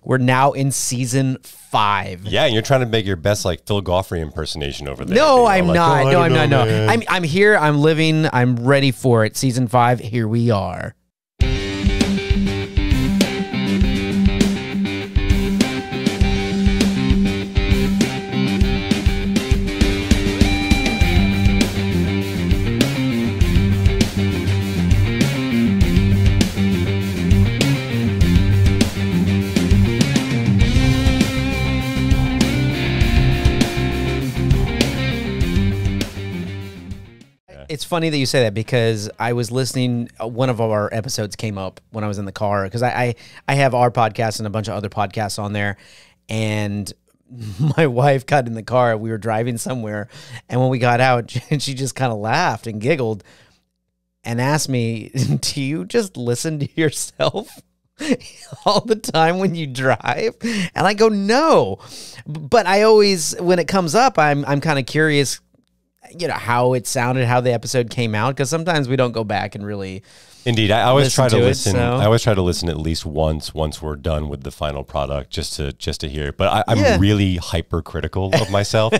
We're now in season 5. Yeah, and you're trying to make your best like Phil Goffrey impersonation over there. No, I'm like, not. oh, No, I'm not. No, man. I'm here. I'm living. I'm ready for it. Season 5. Here we are. It's funny that you say that because I was listening. One of our episodes came up when I was in the car because I have our podcast and a bunch of other podcasts on there, and my wife got in the car. We were driving somewhere, and when we got out, she just kind of laughed and giggled and asked me, "Do you just listen to yourself all the time when you drive?" And I go, "No," but I always, when it comes up, I'm kind of curious, you know, how it sounded, how the episode came out, because sometimes we don't go back and really. Indeed, I always try to listen. So. I always try to listen at least once we're done with the final product, just to hear it. But I'm really hypercritical of myself,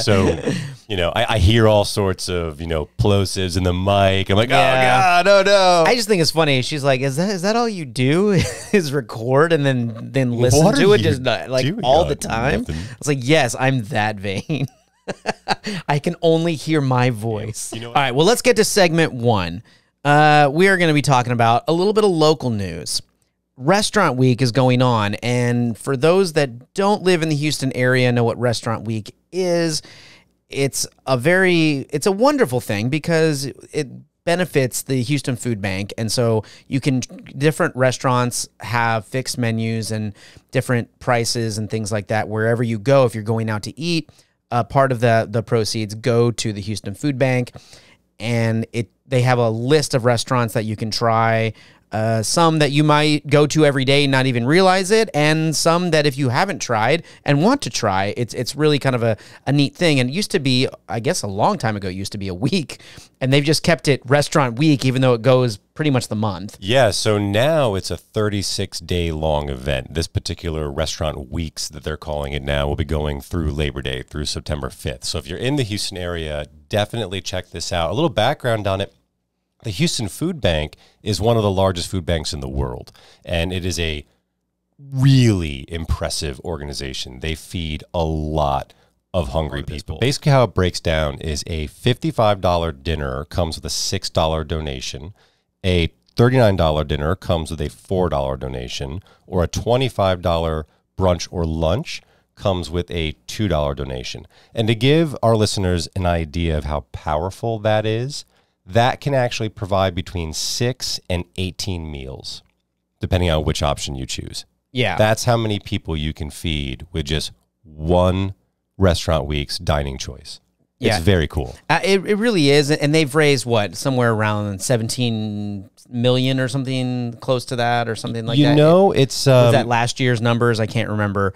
so you know, I hear all sorts of, you know, plosives in the mic. I'm like, oh god, no. I just think it's funny. She's like, is that all you do? Is record and then listen What to are it you just like doing? all the time? Nothing. I was like, yes, I'm that vain. I can only hear my voice. You know what? All right, well, let's get to segment 1. We are going to be talking about a little bit of local news. Restaurant Week is going on, and for those that don't live in the Houston area, know what Restaurant Week is. It's a wonderful thing because it benefits the Houston Food Bank, and so different restaurants have fixed menus and different prices and things like that. Wherever you go, if you're going out to eat, part of the proceeds go to the Houston Food Bank, and they have a list of restaurants that you can try. Some that you might go to every day and not even realize it, and some that if you haven't tried and want to try, it's really kind of a neat thing. And it used to be, I guess a long time ago, it used to be a week, and they've just kept it Restaurant Week, even though it goes pretty much the month. Yeah, so now it's a 36-day long event. This particular Restaurant Weeks that they're calling it now will be going through Labor Day, through September 5th. So if you're in the Houston area, definitely check this out. A little background on it. The Houston Food Bank is one of the largest food banks in the world, and it is a really impressive organization. They feed a lot of hungry people. Basically how it breaks down is a $55 dinner comes with a $6 donation, a $39 dinner comes with a $4 donation, or a $25 brunch or lunch comes with a $2 donation. And to give our listeners an idea of how powerful that is, that can actually provide between 6 and 18 meals, depending on which option you choose. Yeah. That's how many people you can feed with just one Restaurant Week's dining choice. Yeah. It's very cool. It really is. And they've raised, what, somewhere around 17 million or something close to that or something like that. You know, it's... was that last year's numbers? I can't remember.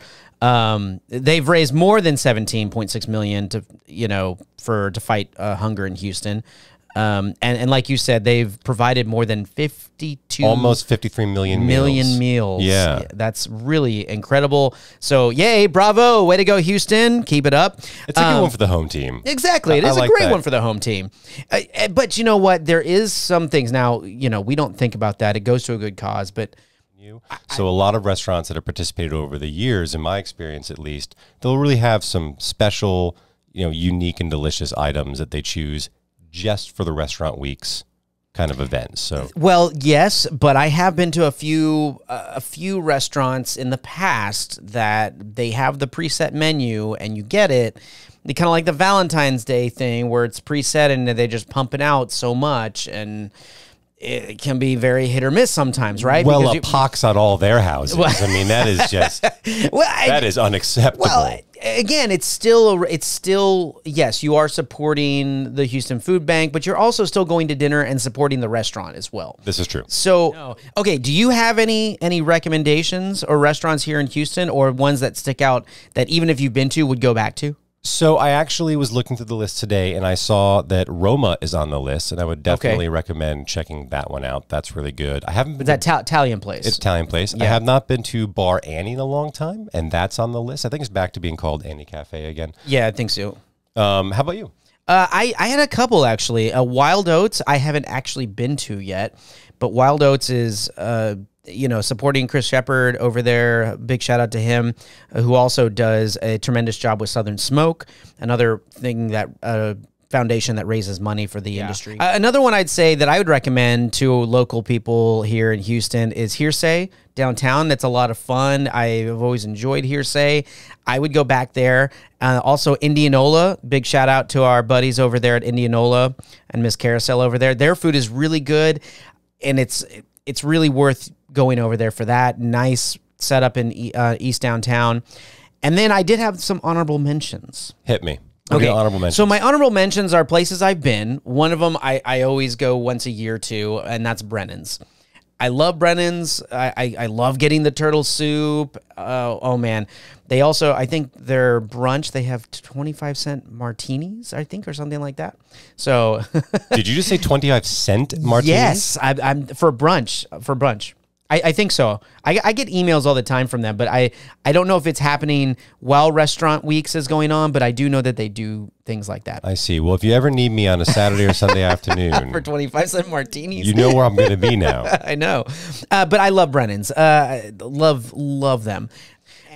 They've raised more than 17.6 million to fight hunger in Houston. And like you said, they've provided more than 52... almost 53 million meals. Yeah. That's really incredible. So, yay, bravo, way to go, Houston. Keep it up. It's a good one for the home team. Exactly. It is a great one for the home team. But you know what? There is some things now, you know, we don't think about that. It goes to a good cause, but... So a lot of restaurants that have participated over the years, in my experience at least, they'll really have some special, you know, unique and delicious items that they choose just for the Restaurant Weeks kind of events. So, well, yes, but I have been to a few restaurants in the past that they have the preset menu and you get it. They kind of like the Valentine's Day thing where it's preset and they just pump it out so much, and it can be very hit or miss sometimes, right? Well, a pox on all their houses. I mean, that is just that is unacceptable. Well, again, it's still yes, you are supporting the Houston Food Bank, but you're also still going to dinner and supporting the restaurant as well. This is true. So, okay, do you have any recommendations or restaurants here in Houston, or ones that stick out that even if you've been to would go back to? So I actually was looking through the list today, and I saw that Roma is on the list, and I would definitely recommend checking that one out. That's really good. I haven't been. Is that Italian place? It's Italian place. Yeah. I have not been to Bar Annie in a long time, and that's on the list. I think it's back to being called Annie Cafe again. Yeah, I think so. How about you? I had a couple, actually. Wild Oats, I haven't actually been to yet, but Wild Oats is, supporting Chris Shepard over there. Big shout out to him, who also does a tremendous job with Southern Smoke, another thing that foundation that raises money for the industry. Another one I'd say that I would recommend to local people here in Houston is Hearsay downtown. That's a lot of fun. I've always enjoyed Hearsay. I would go back there. Also Indianola, big shout out to our buddies over there at Indianola and Miss Carousel over there. Their food is really good, and it's really worth going over there for that. Nice setup in East Downtown. And then I did have some honorable mentions. Hit me. Okay, honorable mentions. So my honorable mentions are places I've been. One of them I always go once a year to, and that's Brennan's. I love Brennan's. I love getting the turtle soup. Oh man. They also, I think their brunch, they have 25-cent martinis, I think, or something like that. So Did you just say 25-cent martinis? Yes, I'm for brunch. I think so. I get emails all the time from them, but I don't know if it's happening while Restaurant Weeks is going on, but I do know that they do things like that. I see. Well, if you ever need me on a Saturday or Sunday afternoon For 25-cent martinis. you know where I'm going to be now. I know. But I love Brennan's. Love them.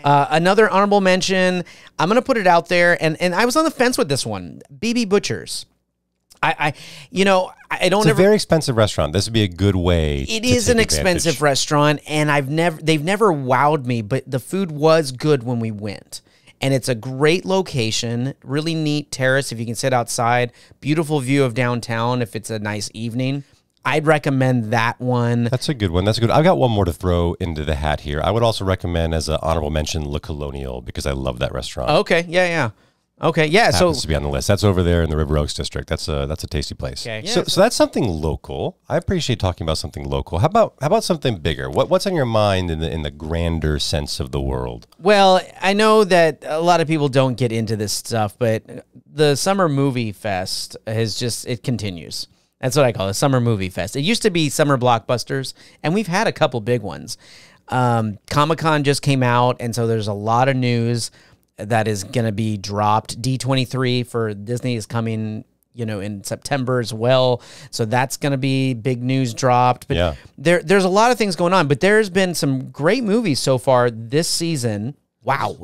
Another honorable mention, I'm going to put it out there, and I was on the fence with this one, BB Butchers. I don't It's a very expensive restaurant. This would be a good way. It is an expensive restaurant, and they've never wowed me, but the food was good when we went. And it's a great location, really neat terrace if you can sit outside, beautiful view of downtown if it's a nice evening. I'd recommend that one. That's a good one. That's a good. I've got one more to throw into the hat here. I would also recommend as an honorable mention Le Colonial, because I love that restaurant. Okay, yeah. Okay, yeah. Happens to be on the list. That's over there in the River Oaks district. That's a tasty place. Okay. So that's something local. I appreciate talking about something local. How about something bigger? What's on your mind in the grander sense of the world? Well, I know that a lot of people don't get into this stuff, but the Summer Movie Fest it continues. That's what I call it, Summer Movie Fest. It used to be Summer Blockbusters, and we've had a couple big ones. Comic-Con just came out, and so there's a lot of news that is going to be dropped. D23 for Disney is coming, in September as well. So that's going to be big news dropped. But there's a lot of things going on. But there's been some great movies so far this season. Wow.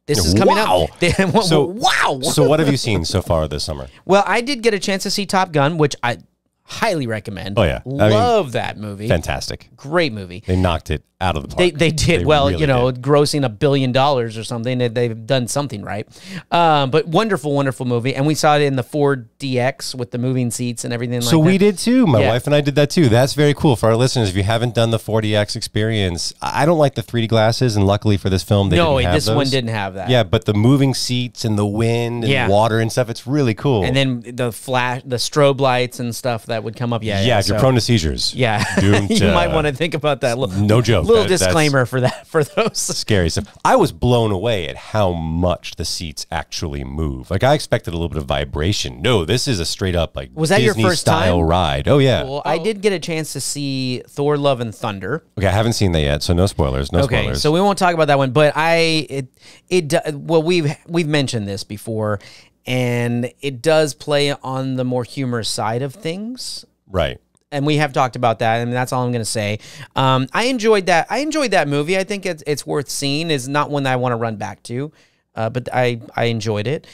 This is coming up. Wow. So what have you seen so far this summer? Well, I did get a chance to see Top Gun, which I highly recommend. Oh, yeah. Love that movie. Fantastic. Great movie. They knocked it out of the park. They did. They well, really did. grossing $1 billion or something. They've done something right. But wonderful movie. And we saw it in the 4DX with the moving seats and everything like that. So we did too. My wife and I did that too. That's very cool. For our listeners, if you haven't done the 4DX experience, I don't like the 3D glasses, and luckily for this film, they didn't have this those. one didn't have that. Yeah, but the moving seats and the wind and water and stuff, it's really cool. And then the strobe lights and stuff that would come up. Yeah, if you're prone to seizures. Yeah. You might want to think about that. No joke. Little disclaimer for those. Scary stuff. I was blown away at how much the seats actually move. Like, I expected a little bit of vibration. No, this is a straight up was that Disney your first style time? ride. Oh yeah. Well, I did get a chance to see Thor: Love and Thunder. Okay, I haven't seen that yet, so no spoilers. No spoilers. So we won't talk about that one. But we've mentioned this before, and it does play on the more humorous side of things. Right. And we have talked about that, and that's all I'm going to say. I enjoyed that movie. I think it's worth seeing. It's not one that I want to run back to, but I enjoyed it.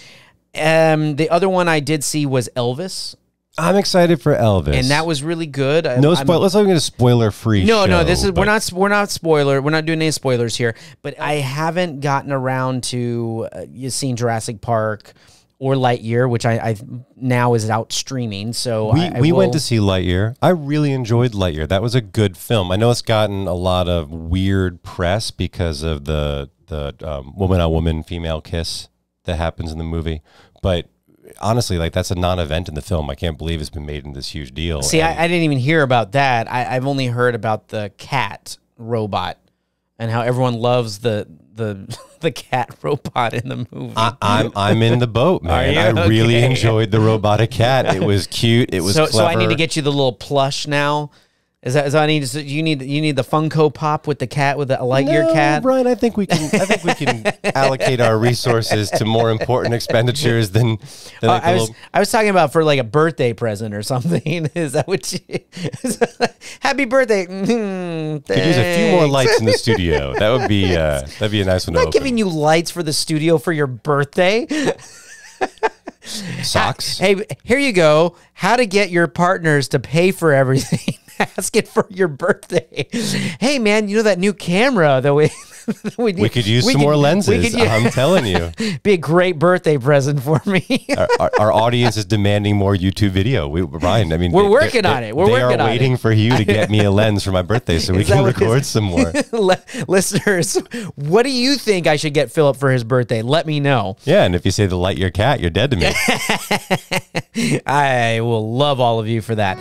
The other one I did see was Elvis. I'm excited for Elvis, and that was really good. No spoiler. Let's not get a spoiler-free. No. This is we're not spoiler. We're not doing any spoilers here. But I haven't gotten around to seeing Jurassic Park or Lightyear, which I now is out streaming. So we went to see Lightyear. I really enjoyed Lightyear. That was a good film. I know it's gotten a lot of weird press because of the woman-on-woman female kiss that happens in the movie, but honestly, like, that's a non-event in the film. I can't believe it's been made into this huge deal. See, I didn't even hear about that. I've only heard about the cat robot and how everyone loves the cat robot in the movie. I'm in the boat, man. I really enjoyed the robotic cat. It was cute. It was clever. So I need to get you the little plush now. Is that I need? You need the Funko Pop with the cat with the Lightyear cat. Brian, I think we can allocate our resources to more important expenditures than like I was talking about for like a birthday present or something. Is that what you? Happy birthday! Could use a few more lights in the studio. That would be that'd be a nice one. I'm not giving you lights for the studio for your birthday. Socks. Hey, here you go. How to get your partners to pay for everything. Ask it for your birthday. Hey, man, you know that new camera that we could use some more lenses. I'm telling you. Be a great birthday present for me. Our audience is demanding more YouTube video. Brian, I mean, we're working on it. They are waiting for you to get me a lens for my birthday so we can record some more. Listeners, what do you think I should get Philip for his birthday? Let me know. Yeah, and if you say the Lightyear cat, you're dead to me. I will love all of you for that.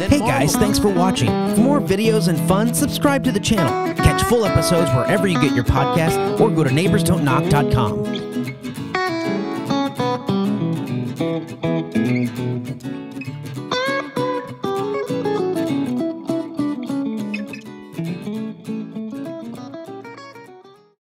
Hey guys, thanks for watching. For more videos and fun, subscribe to the channel. Catch full episodes wherever you get your podcast or go to neighborsdon'tknock.com.